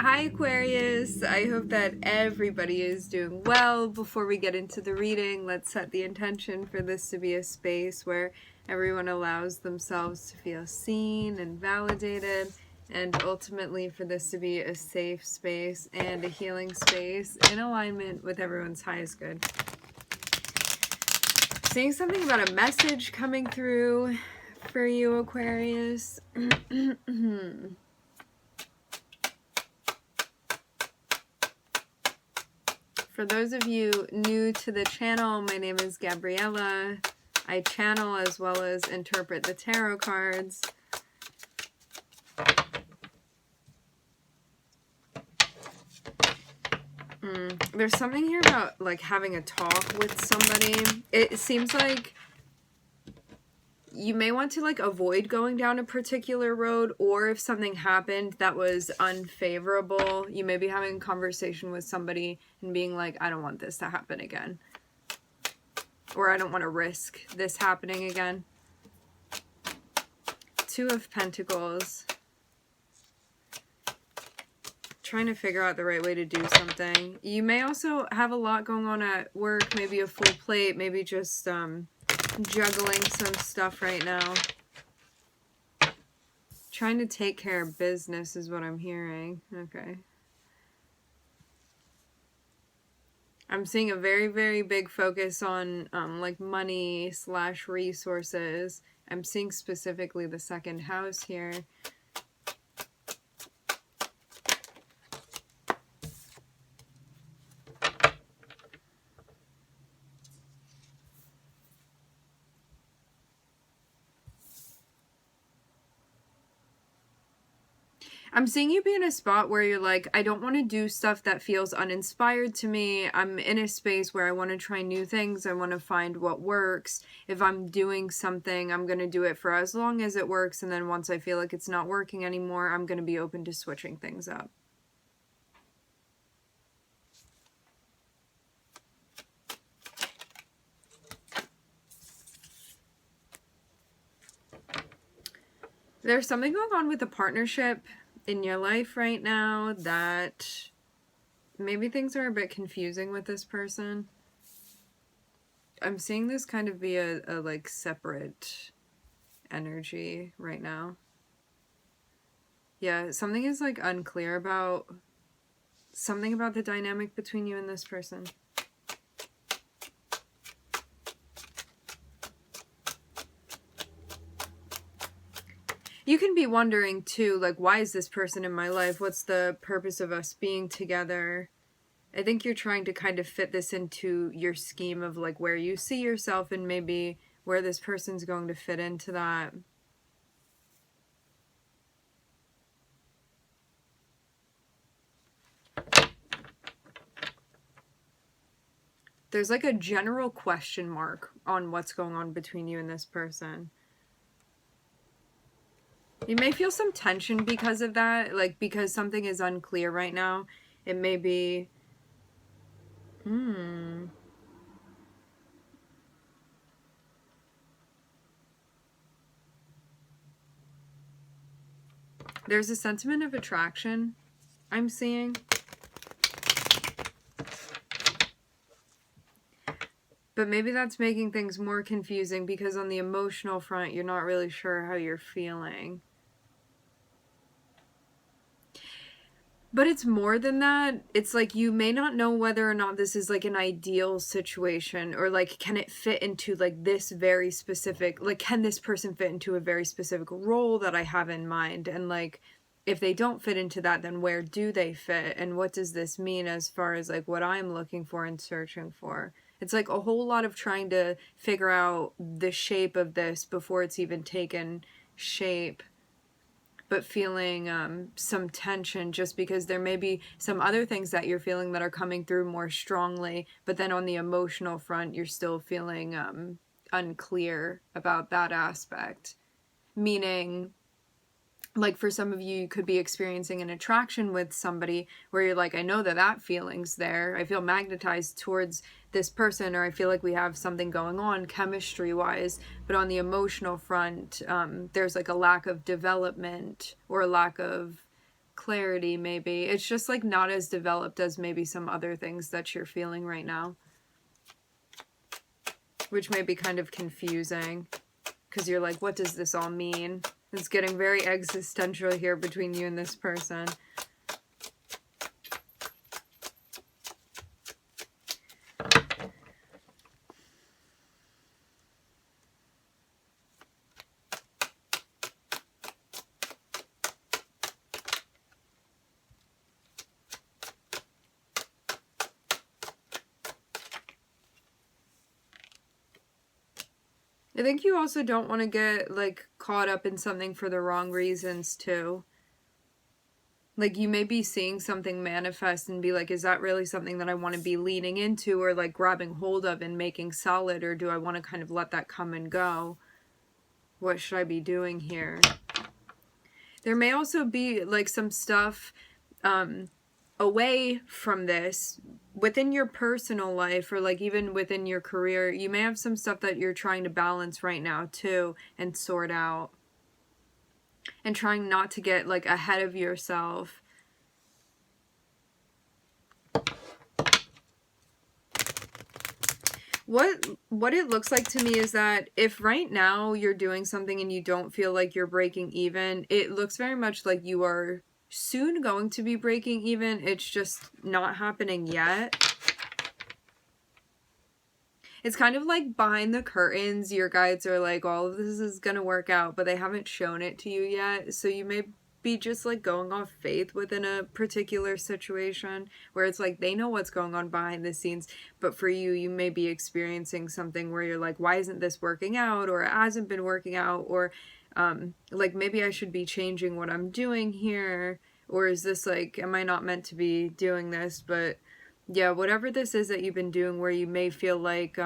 Hi Aquarius, I hope that everybody is doing well. Before we get into the reading, let's set the intention for this to be a space where everyone allows themselves to feel seen and validated, and ultimately for this to be a safe space and a healing space in alignment with everyone's highest good. Seeing something about a message coming through for you, Aquarius. For those of you new to the channel, my name is Gabriella. I channel as well as interpret the tarot cards. There's something here about like having a talk with somebody. It seems like you may want to like avoid going down a particular road, or if something happened that was unfavorable, you may be having a conversation with somebody and being like, I don't want this to happen again. Or I don't want to risk this happening again. Two of Pentacles. Trying to figure out the right way to do something. You may also have a lot going on at work, maybe a full plate, maybe just juggling some stuff right now. Trying to take care of business is what I'm hearing. Okay. I'm seeing a very, very big focus on like money / resources. I'm seeing specifically the second house here. I'm seeing you be in a spot where you're like, I don't want to do stuff that feels uninspired to me. I'm in a space where I want to try new things. I want to find what works. If I'm doing something, I'm going to do it for as long as it works. And then once I feel like it's not working anymore, I'm going to be open to switching things up. There's something going on with a partnership in your life right now that maybe things are a bit confusing with this person. I'm seeing this kind of be a like separate energy right now. Yeah, something is like unclear about something about the dynamic between you and this person. You can be wondering too, like, why is this person in my life? What's the purpose of us being together? I think you're trying to kind of fit this into your scheme of like where you see yourself and maybe where this person's going to fit into that. There's like a general question mark on what's going on between you and this person. You may feel some tension because of that, like because something is unclear right now. It may be... There's a sentiment of attraction I'm seeing. But maybe that's making things more confusing because on the emotional front, you're not really sure how you're feeling. But it's more than that. It's like you may not know whether or not this is like an ideal situation, or like can it fit into like this very specific, like can this person fit into a very specific role that I have in mind? And like if they don't fit into that, then where do they fit? And what does this mean as far as like what I'm looking for and searching for? It's like a whole lot of trying to figure out the shape of this before it's even taken shape. But feeling some tension just because there may be some other things that you're feeling that are coming through more strongly, but then on the emotional front, you're still feeling unclear about that aspect. Meaning, like for some of you, you could be experiencing an attraction with somebody where you're like, I know that that feeling's there. I feel magnetized towards this person, or I feel like we have something going on chemistry-wise. But on the emotional front, there's like a lack of development or a lack of clarity, maybe. It's just like not as developed as maybe some other things that you're feeling right now. Which may be kind of confusing. Because you're like, what does this all mean? It's getting very existential here between you and this person. I think you also don't want to get, like, caught up in something for the wrong reasons, too. Like, you may be seeing something manifest and be like, is that really something that I want to be leaning into or, like, grabbing hold of and making solid, or do I want to kind of let that come and go? What should I be doing here? There may also be, like, some stuff away from this within your personal life, or like even within your career. You may have some stuff that you're trying to balance right now too and sort out, and trying not to get like ahead of yourself. What it looks like to me is that if right now you're doing something and you don't feel like you're breaking even, it looks very much like you are soon going to be breaking even. It's just not happening yet. It's kind of like behind the curtains, your guides are like, all of this is gonna work out, but they haven't shown it to you yet. So you may be just like going off faith within a particular situation where it's like they know what's going on behind the scenes, but for you, you may be experiencing something where you're like, why isn't this working out, or it hasn't been working out, or like maybe I should be changing what I'm doing here, or is this like, am I not meant to be doing this? But yeah, whatever this is that you've been doing where you may feel like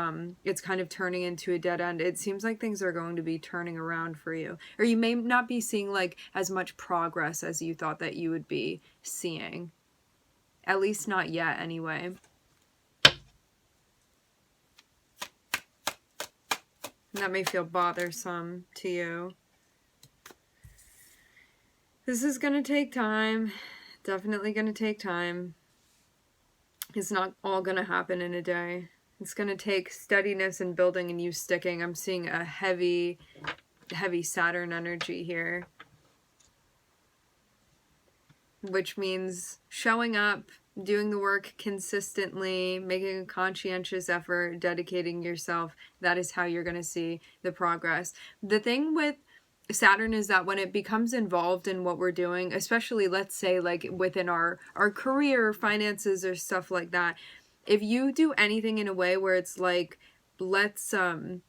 it's kind of turning into a dead end, it seems like things are going to be turning around for you. Or you may not be seeing like as much progress as you thought that you would be seeing. At least not yet, anyway. And that may feel bothersome to you. This is going to take time. Definitely going to take time. It's not all going to happen in a day. It's going to take steadiness and building and you sticking. I'm seeing a heavy Saturn energy here. Which means showing up, doing the work consistently, making a conscientious effort, dedicating yourself. That is how you're going to see the progress. The thing with Saturn is that when it becomes involved in what we're doing, especially let's say like within our career, finances, or stuff like that, if you do anything in a way where it's like, let's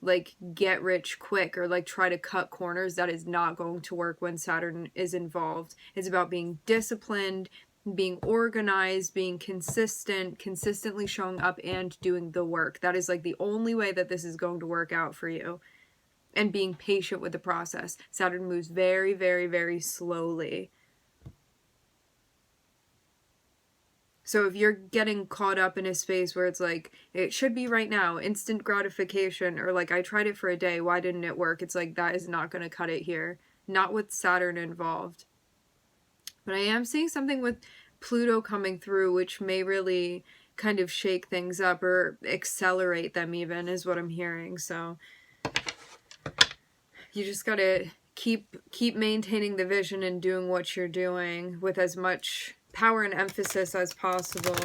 like get rich quick or like try to cut corners, that is not going to work when Saturn is involved. It's about being disciplined, being organized, being consistent, consistently showing up and doing the work. That is like the only way that this is going to work out for you. And being patient with the process. Saturn moves very, very, very slowly. So if you're getting caught up in a space where it's like, it should be right now, instant gratification, or like, I tried it for a day, why didn't it work? It's like, that is not going to cut it here. Not with Saturn involved. But I am seeing something with Pluto coming through, which may really kind of shake things up or accelerate them even, is what I'm hearing. So you just gotta keep maintaining the vision and doing what you're doing with as much power and emphasis as possible.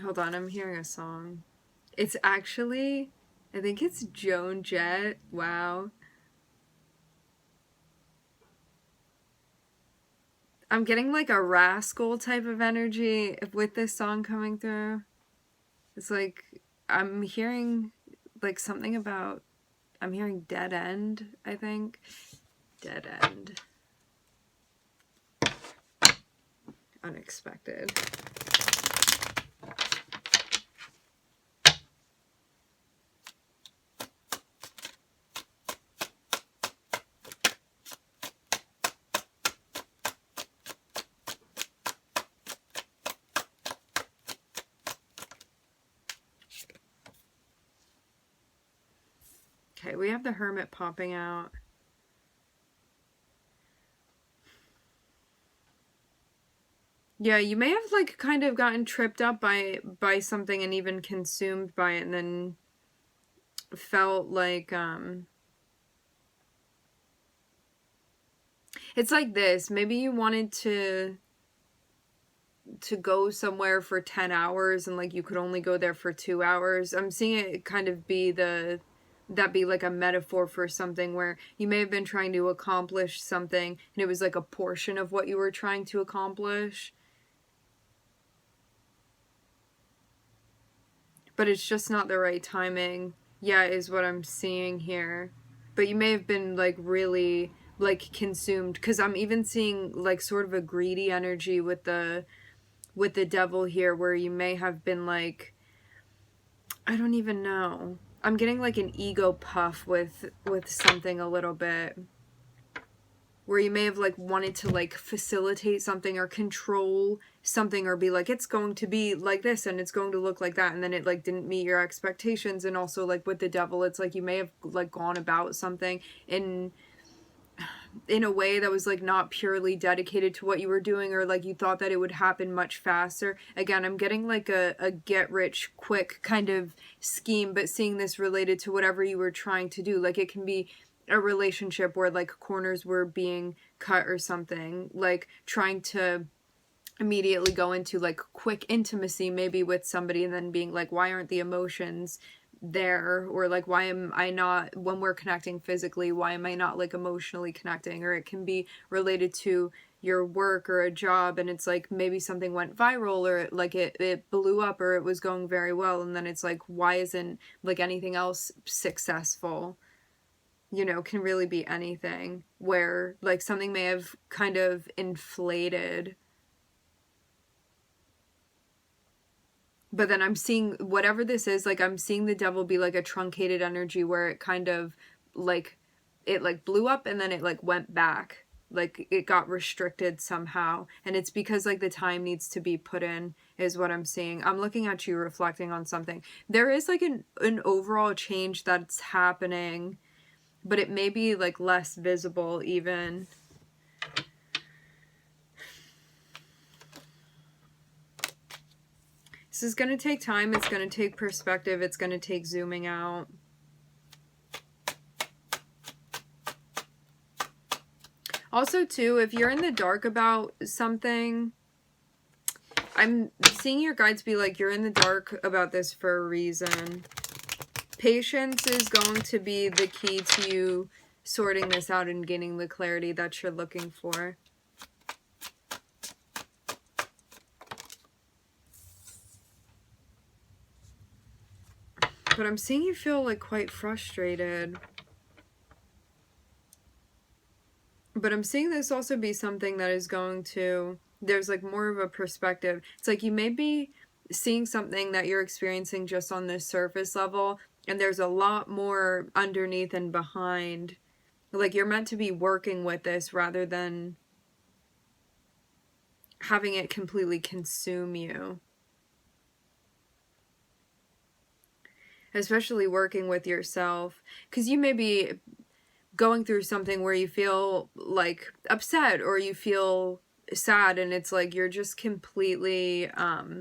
Hold on, I'm hearing a song. It's actually, I think it's Joan Jett. Wow. I'm getting like a Rascal type of energy with this song coming through. It's like, I'm hearing like something about, I'm hearing dead end, I think. Dead end. Unexpected. Okay, we have the Hermit popping out. Yeah, you may have like kind of gotten tripped up by something and even consumed by it, and then felt like it's like this. Maybe you wanted to go somewhere for 10 hours and like you could only go there for 2 hours. I'm seeing it kind of be that be like a metaphor for something where you may have been trying to accomplish something and it was like a portion of what you were trying to accomplish. But it's just not the right timing. Yeah, is what I'm seeing here. But you may have been like really like consumed, because I'm even seeing like sort of a greedy energy with the devil here, where you may have been like, I don't even know. I'm getting like an ego puff with something a little bit, where you may have like wanted to like facilitate something or control something, or be like, it's going to be like this and it's going to look like that, and then it like didn't meet your expectations. And also like with the devil, it's like you may have like gone about something in a way that was like not purely dedicated to what you were doing, or like you thought that it would happen much faster. Again, I'm getting like a get rich quick kind of scheme, but seeing this related to whatever you were trying to do. Like it can be a relationship where like corners were being cut or something, like trying to immediately go into like quick intimacy maybe with somebody, and then being like, why aren't the emotions there? Or like, why am I not, when we're connecting physically, why am I not like emotionally connecting? Or it can be related to your work or a job, and it's like maybe something went viral, or like it blew up, or it was going very well, and then it's like, why isn't like anything else successful? You know, can really be anything, where like something may have kind of inflated. But then I'm seeing whatever this is, like I'm seeing the devil be like a truncated energy, where it kind of like, it like blew up and then it like went back. Like it got restricted somehow. And it's because like the time needs to be put in, is what I'm seeing. I'm looking at you reflecting on something. There is like an overall change that's happening, but it may be like less visible even. This is going to take time. It's going to take perspective. It's going to take zooming out. Also, too, if you're in the dark about something, I'm seeing your guides be like, you're in the dark about this for a reason. Patience is going to be the key to you sorting this out and gaining the clarity that you're looking for. But I'm seeing you feel like quite frustrated. But I'm seeing this also be something that is going to, there's like more of a perspective. It's like you may be seeing something that you're experiencing just on this surface level, and there's a lot more underneath and behind. Like you're meant to be working with this rather than having it completely consume you. Especially working with yourself, because you may be going through something where you feel like upset or you feel sad, and it's like you're just completely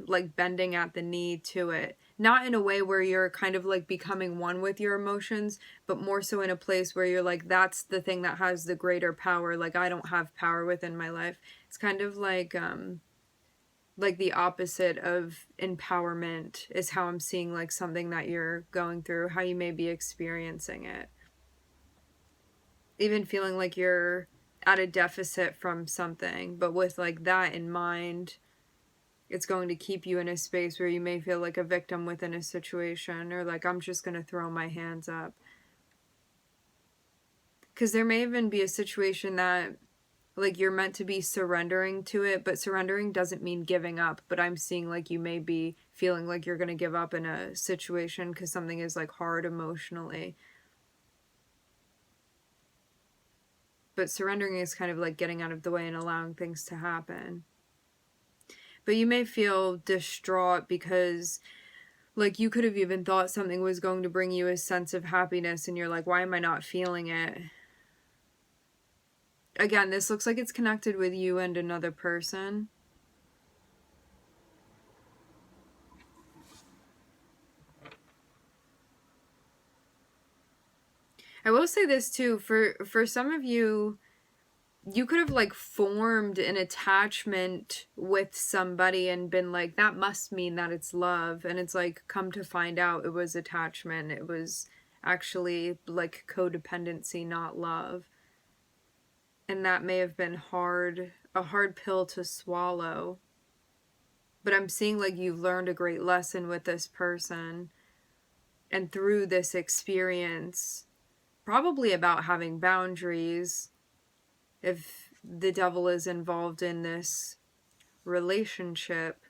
like bending at the knee to it. Not in a way where you're kind of like becoming one with your emotions, but more so in a place where you're like, that's the thing that has the greater power. Like I don't have power within my life. It's kind of like the opposite of empowerment is how I'm seeing like something that you're going through, how you may be experiencing it. Even feeling like you're at a deficit from something, but with like that in mind, it's going to keep you in a space where you may feel like a victim within a situation, or like, I'm just going to throw my hands up. Because there may even be a situation that like you're meant to be surrendering to it, but surrendering doesn't mean giving up. But I'm seeing like you may be feeling like you're going to give up in a situation because something is like hard emotionally. But surrendering is kind of like getting out of the way and allowing things to happen. But you may feel distraught because Like, you could have even thought something was going to bring you a sense of happiness, and you're like, why am I not feeling it? Again, this looks like it's connected with you and another person. I will say this too, for some of you, you could have like formed an attachment with somebody and been like, that must mean that it's love. And it's like, come to find out it was attachment. It was actually like codependency, not love. And that may have been a hard pill to swallow. But I'm seeing like you've learned a great lesson with this person. And through this experience, probably about having boundaries, if the devil is involved in this relationship.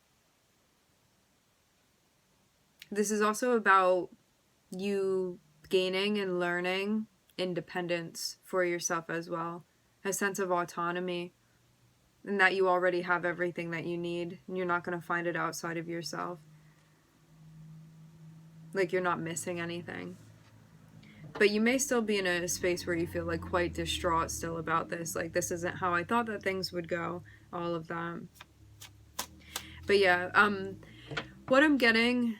This is also about you gaining and learning independence for yourself as well. A sense of autonomy. And that you already have everything that you need. And you're not going to find it outside of yourself. Like you're not missing anything. But you may still be in a space where you feel like quite distraught still about this. Like, this isn't how I thought that things would go. All of that. But yeah, what I'm getting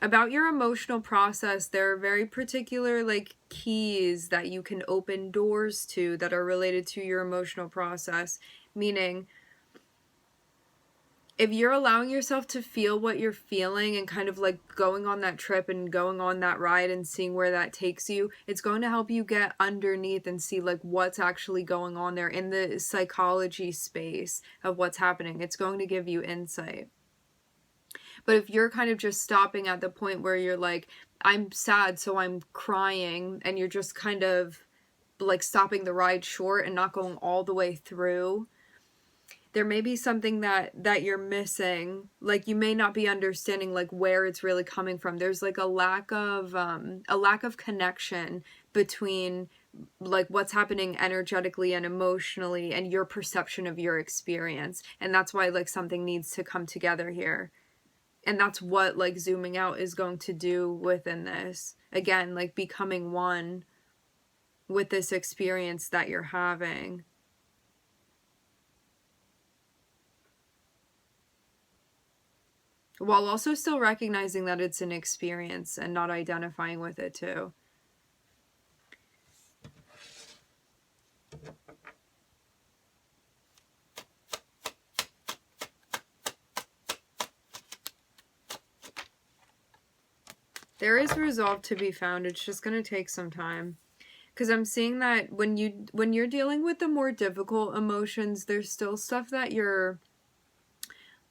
about your emotional process, there are very particular like keys that you can open doors to that are related to your emotional process. Meaning, if you're allowing yourself to feel what you're feeling and kind of like going on that trip and going on that ride and seeing where that takes you, it's going to help you get underneath and see like what's actually going on there in the psychology space of what's happening. It's going to give you insight. But if you're kind of just stopping at the point where you're like, I'm sad, so I'm crying, and you're just kind of like stopping the ride short and not going all the way through, there may be something that you're missing. Like you may not be understanding like where it's really coming from. There's like a lack of connection between like what's happening energetically and emotionally and your perception of your experience. And that's why like something needs to come together here. And that's what like zooming out is going to do within this. Again, like becoming one with this experience that you're having. While also still recognizing that it's an experience and not identifying with it too. There is resolve to be found. It's just going to take some time. Because I'm seeing that when you're dealing with the more difficult emotions, there's still stuff that you're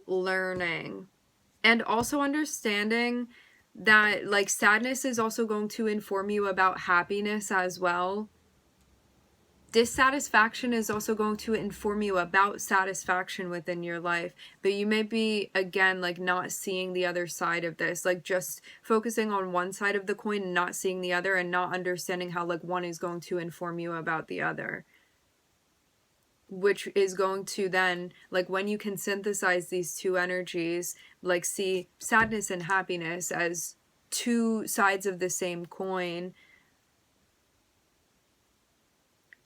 learning. And also understanding that like sadness is also going to inform you about happiness as well. Dissatisfaction is also going to inform you about satisfaction within your life. But you may be, again, like not seeing the other side of this. Like just focusing on one side of the coin and not seeing the other, and not understanding how like one is going to inform you about the other. Which is going to then, like when you can synthesize these two energies, like see sadness and happiness as two sides of the same coin,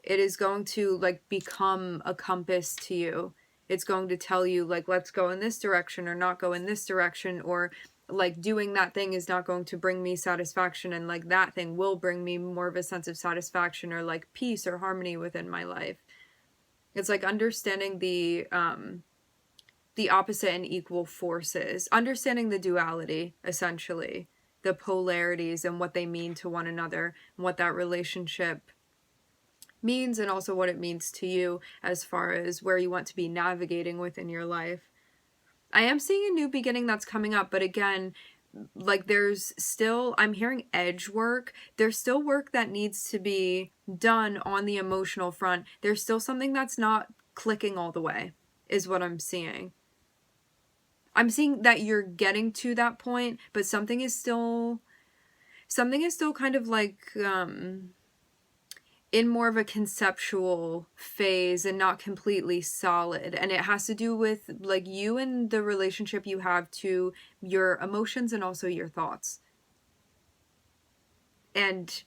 it is going to like become a compass to you. It's going to tell you like, let's go in this direction or not go in this direction, or like doing that thing is not going to bring me satisfaction, and like that thing will bring me more of a sense of satisfaction or like peace or harmony within my life. It's like understanding the opposite and equal forces, understanding the duality, essentially, the polarities and what they mean to one another, and what that relationship means, and also what it means to you as far as where you want to be navigating within your life. I am seeing a new beginning that's coming up, but again, like there's still, I'm hearing edge work. There's still work that needs to be done on the emotional front. There's still something that's not clicking all the way, is what I'm seeing. I'm seeing that you're getting to that point, but something is still kind of like, in more of a conceptual phase and not completely solid. And it has to do with like you and the relationship you have to your emotions and also your thoughts. And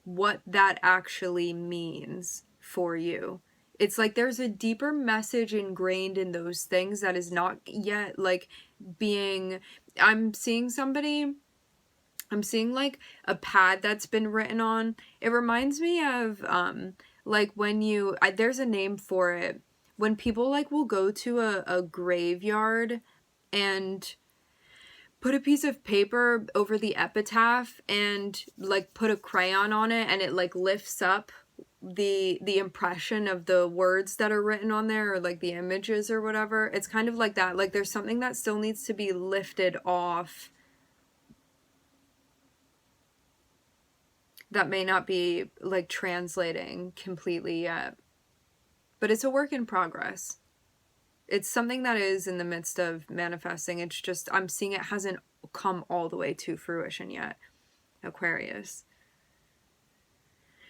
what that actually means for you. It's like there's a deeper message ingrained in those things that is not yet like being. I'm seeing like a pad that's been written on. It reminds me of like when there's a name for it. When people like will go to a graveyard and put a piece of paper over the epitaph and like put a crayon on it, and it like lifts up the impression of the words that are written on there, or like the images or whatever. It's kind of like that. Like there's something that still needs to be lifted off that may not be like translating completely yet, but it's a work in progress. It's something that is in the midst of manifesting. It's just I'm seeing it hasn't come all the way to fruition yet, Aquarius.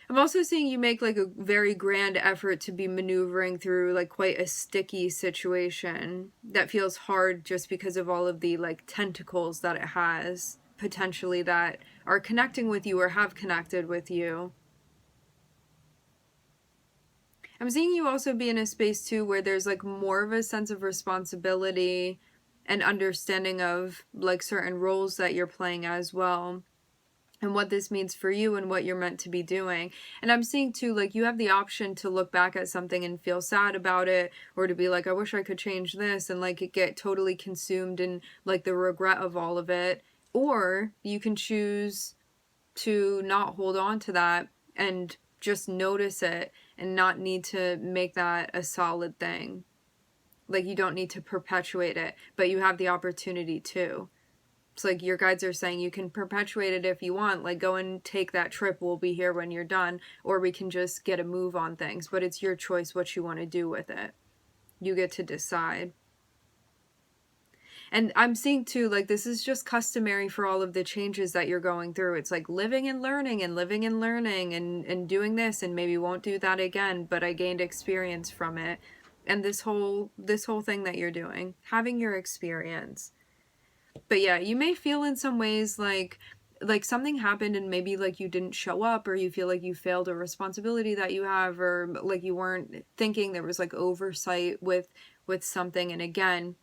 I'm also seeing you make like a very grand effort to be maneuvering through like quite a sticky situation that feels hard just because of all of the like tentacles that it has potentially that are connecting with you or have connected with you. I'm seeing you also be in a space too where there's like more of a sense of responsibility and understanding of like certain roles that you're playing as well, and what this means for you and what you're meant to be doing. And I'm seeing too, like you have the option to look back at something and feel sad about it, or to be like, I wish I could change this, and like it get totally consumed in like the regret of all of it. Or you can choose to not hold on to that and just notice it and not need to make that a solid thing. Like you don't need to perpetuate it, but you have the opportunity to. It's like your guides are saying you can perpetuate it if you want, like go and take that trip, we'll be here when you're done, or we can just get a move on things, but it's your choice what you want to do with it. You get to decide. And I'm seeing too, like this is just customary for all of the changes that you're going through. It's like living and learning and living and learning and doing this, and maybe won't do that again, but I gained experience from it. And this whole thing that you're doing, having your experience. But yeah, you may feel in some ways like something happened and maybe like you didn't show up, or you feel like you failed a responsibility that you have, or like you weren't thinking, there was like oversight with something. And again,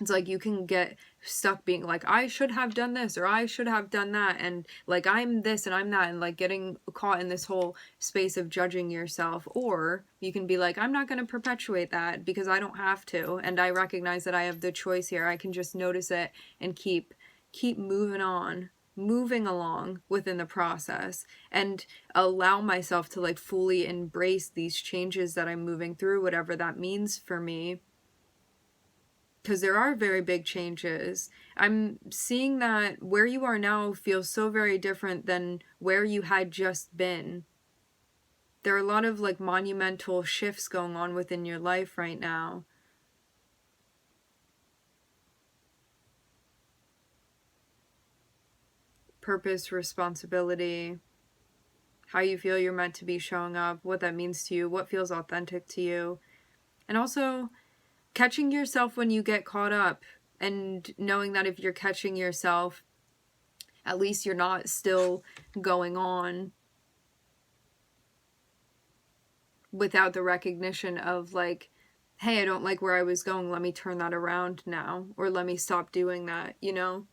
it's like you can get stuck being like, I should have done this or I should have done that, and like I'm this and I'm that, and like getting caught in this whole space of judging yourself. Or you can be like, I'm not going to perpetuate that because I don't have to, and I recognize that I have the choice here. I can just notice it and keep moving along within the process, and allow myself to like fully embrace these changes that I'm moving through, whatever that means for me. Because there are very big changes. I'm seeing that where you are now feels so very different than where you had just been. There are a lot of like monumental shifts going on within your life right now. Purpose, responsibility, how you feel you're meant to be showing up, what that means to you, what feels authentic to you. And also catching yourself when you get caught up, and knowing that if you're catching yourself, at least you're not still going on without the recognition of like, hey, I don't like where I was going, let me turn that around now, or let me stop doing that, you know?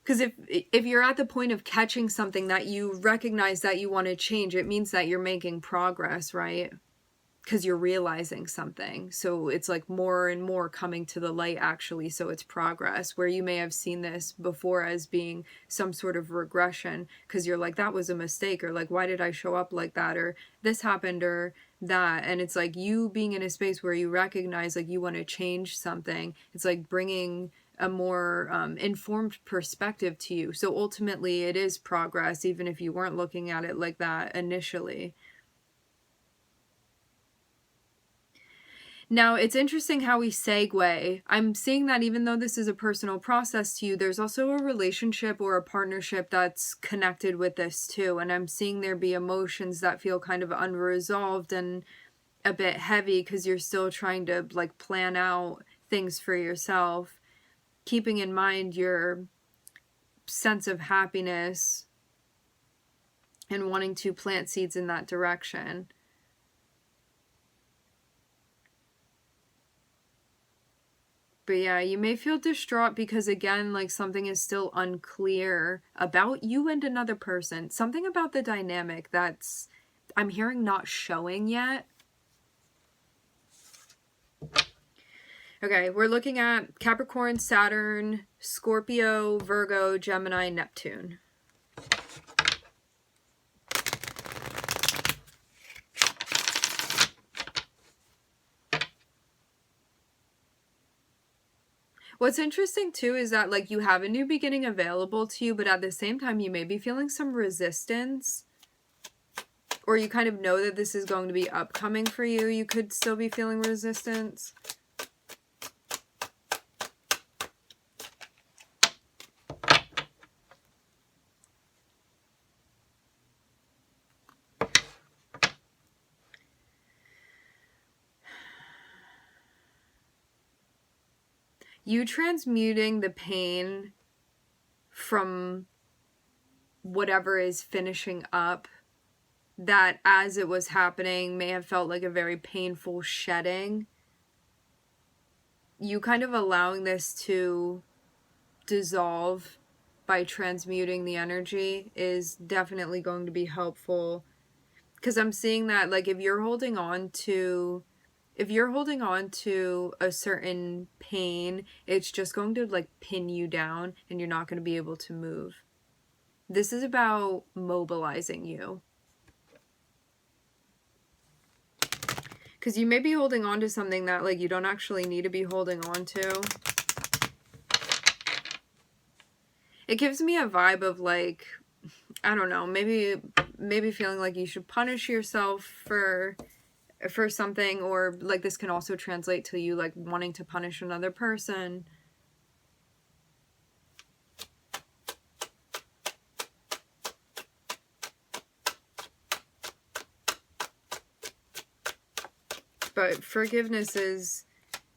Because if you're at the point of catching something that you recognize that you want to change, it means that you're making progress, right? Because you're realizing something. So it's like more and more coming to the light, actually. So it's progress, where you may have seen this before as being some sort of regression, because you're like, that was a mistake, or like, why did I show up like that, or this happened, or that. And it's like you being in a space where you recognize like you want to change something. It's like bringing a more informed perspective to you. So ultimately it is progress, even if you weren't looking at it like that initially. Now, it's interesting how we segue. I'm seeing that even though this is a personal process to you, there's also a relationship or a partnership that's connected with this too. And I'm seeing there be emotions that feel kind of unresolved and a bit heavy because you're still trying to like plan out things for yourself, keeping in mind your sense of happiness and wanting to plant seeds in that direction. But yeah, you may feel distraught because, again, like something is still unclear about you and another person. Something about the dynamic that's, I'm hearing, not showing yet. Okay, we're looking at Capricorn, Saturn, Scorpio, Virgo, Gemini, Neptune. What's interesting too is that like you have a new beginning available to you, but at the same time you may be feeling some resistance, or you kind of know that this is going to be upcoming for you. You could still be feeling resistance. You transmuting the pain from whatever is finishing up, that as it was happening may have felt like a very painful shedding. You kind of allowing this to dissolve by transmuting the energy is definitely going to be helpful. Because I'm seeing that like if you're holding on to a certain pain, it's just going to like pin you down and you're not going to be able to move. This is about mobilizing you. Because you may be holding on to something that like you don't actually need to be holding on to. It gives me a vibe of like, I don't know, maybe feeling like you should punish yourself for something, or like this can also translate to you like wanting to punish another person. But forgiveness is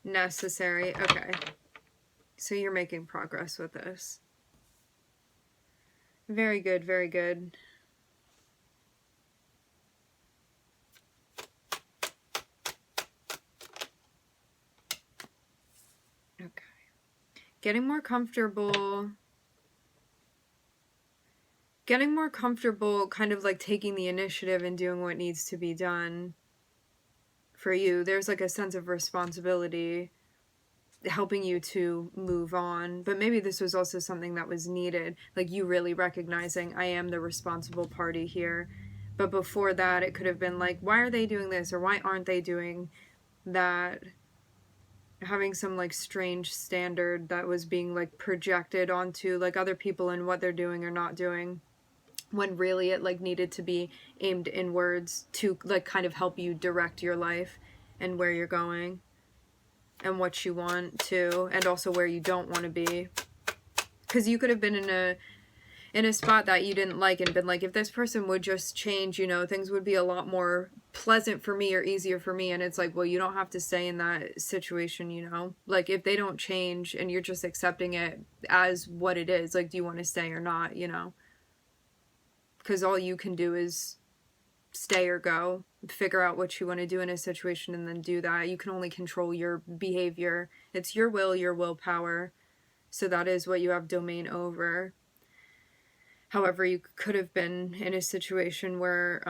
necessary. Okay. So you're making progress with this. Very good, very good. Okay. Getting more comfortable kind of like taking the initiative and doing what needs to be done for you. There's like a sense of responsibility helping you to move on, but maybe this was also something that was needed, like you really recognizing I am the responsible party here. But before that it could have been like, why are they doing this, or why aren't they doing that? Having some like strange standard that was being like projected onto like other people and what they're doing or not doing, when really it like needed to be aimed inwards to like kind of help you direct your life and where you're going and what you want to, and also where you don't want to be. Because you could have been in a spot that you didn't like and been like, if this person would just change, you know, things would be a lot more pleasant for me or easier for me. And it's like, well, you don't have to stay in that situation, you know, like if they don't change and you're just accepting it as what it is, like, do you want to stay or not, you know? Because all you can do is stay or go, figure out what you want to do in a situation and then do that. You can only control your behavior. It's your will, your willpower. So that is what you have domain over. However, you could have been in a situation where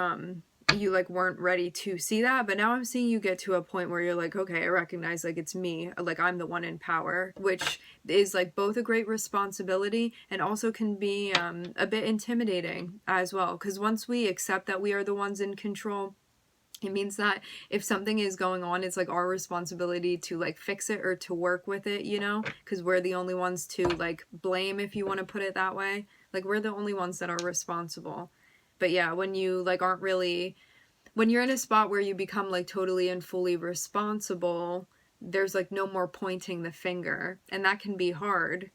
you like weren't ready to see that, but now I'm seeing you get to a point where you're like, okay, I recognize like it's me, like I'm the one in power, which is like both a great responsibility and also can be a bit intimidating as well. Because once we accept that we are the ones in control, it means that if something is going on, it's like our responsibility to like fix it or to work with it, you know, because we're the only ones to like blame, if you want to put it that way. Like we're the only ones that are responsible. But yeah, when you like aren't really when you're in a spot where you become like totally and fully responsible, there's like no more pointing the finger, and that can be hard.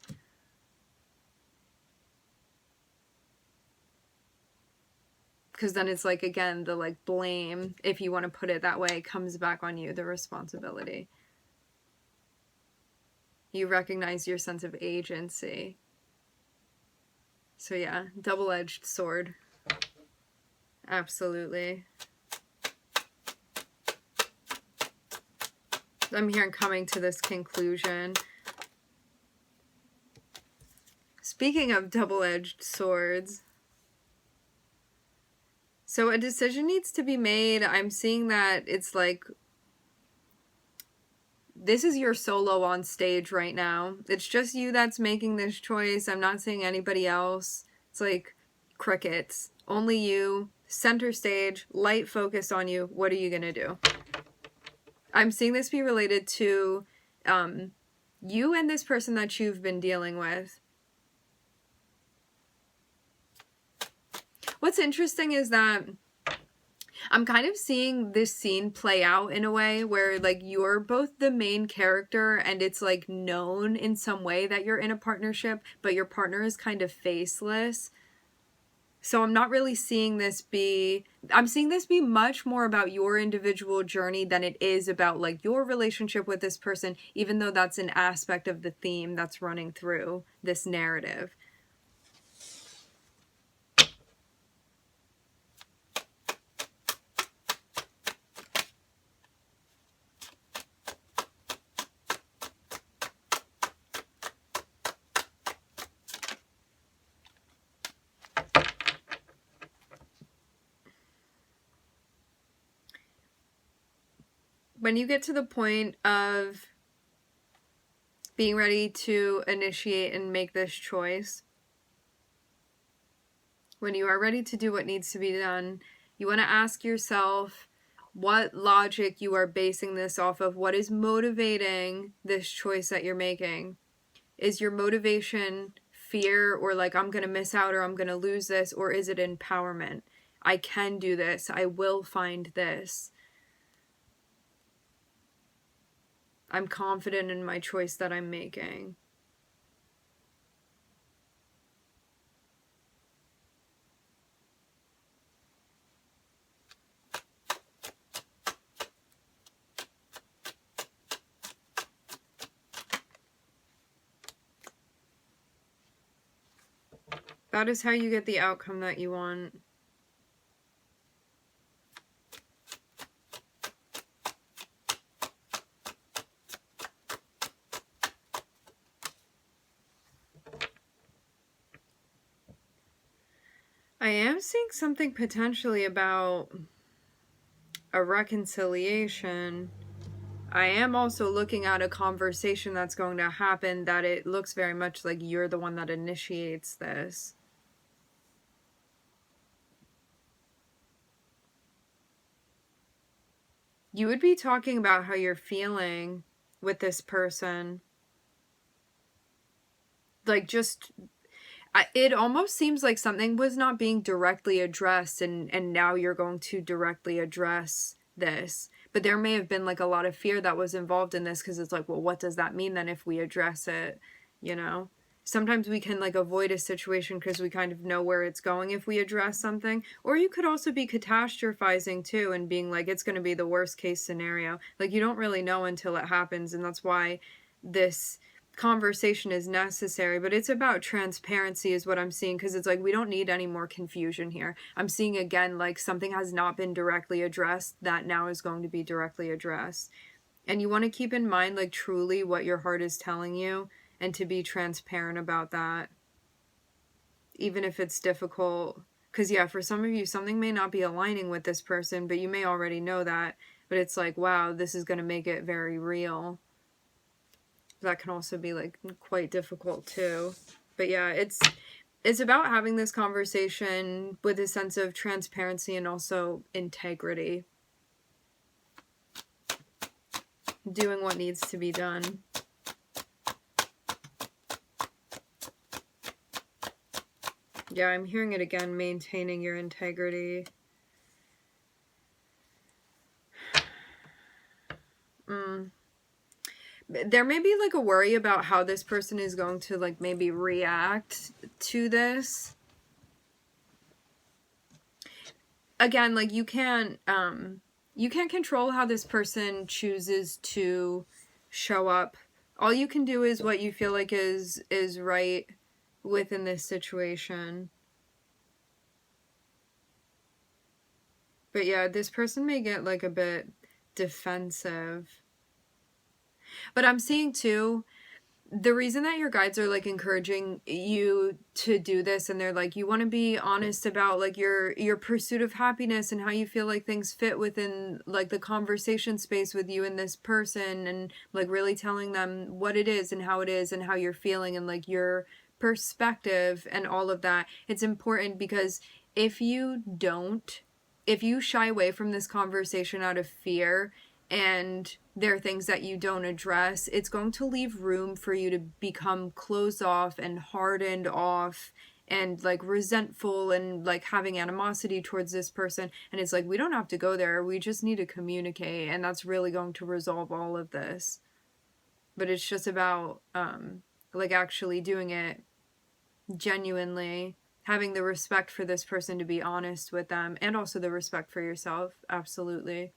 Because then it's like, again, the like blame, if you want to put it that way, comes back on you, the responsibility. You recognize your sense of agency. So yeah, double-edged sword. Absolutely. I'm here coming to this conclusion. Speaking of double-edged swords, so a decision needs to be made. I'm seeing that it's like, this is your solo on stage right now. It's just you that's making this choice. I'm not seeing anybody else. It's like crickets. Only you, center stage, light focus on you. What are you gonna do? I'm seeing this be related to you and this person that you've been dealing with. What's interesting is that I'm kind of seeing this scene play out in a way where like you're both the main character and it's like known in some way that you're in a partnership, but your partner is kind of faceless. So I'm not really seeing this be, I'm seeing this be much more about your individual journey than it is about like your relationship with this person, even though that's an aspect of the theme that's running through this narrative. When you get to the point of being ready to initiate and make this choice, when you are ready to do what needs to be done, you want to ask yourself what logic you are basing this off of. What is motivating this choice that you're making? Is your motivation fear, or like, I'm going to miss out or I'm going to lose this? Or is it empowerment? I can do this. I will find this. I'm confident in my choice that I'm making. That is how you get the outcome that you want. I am seeing something potentially about a reconciliation. I am also looking at a conversation that's going to happen that it looks very much like you're the one that initiates this. You would be talking about how you're feeling with this person. Like, just, it almost seems like something was not being directly addressed, and now you're going to directly address this. But there may have been like a lot of fear that was involved in this, because it's like, well, what does that mean then if we address it, you know? Sometimes we can like avoid a situation because we kind of know where it's going if we address something. Or you could also be catastrophizing too and being like, it's going to be the worst case scenario. Like, you don't really know until it happens, and that's why this conversation is necessary. But it's about transparency is what I'm seeing, because it's like, we don't need any more confusion here. I'm seeing again like something has not been directly addressed that now is going to be directly addressed. And you want to keep in mind like truly what your heart is telling you, and to be transparent about that, even if it's difficult. Because yeah, for some of you, something may not be aligning with this person, but you may already know that. But it's like, wow, this is going to make it very real. That can also be like quite difficult too. But yeah, it's about having this conversation with a sense of transparency and also integrity. Doing what needs to be done. Yeah, I'm hearing it again, maintaining your integrity. there may be like a worry about how this person is going to like maybe react to this. Again, like you can't control how this person chooses to show up. All you can do is what you feel like is right within this situation. But yeah, this person may get like a bit defensive. But I'm seeing too, the reason that your guides are like encouraging you to do this, and they're like, you want to be honest about like your pursuit of happiness and how you feel like things fit within like the conversation space with you and this person, and like really telling them what it is and how you're feeling and like your perspective and all of that. It's important because if you shy away from this conversation out of fear, and there are things that you don't address, it's going to leave room for you to become closed off and hardened off and like resentful and like having animosity towards this person. And it's like, we don't have to go there. We just need to communicate, and that's really going to resolve all of this. But it's just about like actually doing it genuinely, having the respect for this person to be honest with them, and also the respect for yourself. Absolutely.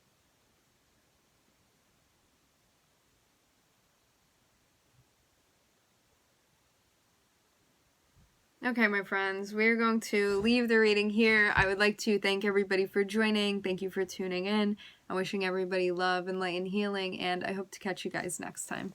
Okay, my friends, we're going to leave the reading here. I would like to thank everybody for joining. Thank you for tuning in. I'm wishing everybody love and light and healing, and I hope to catch you guys next time.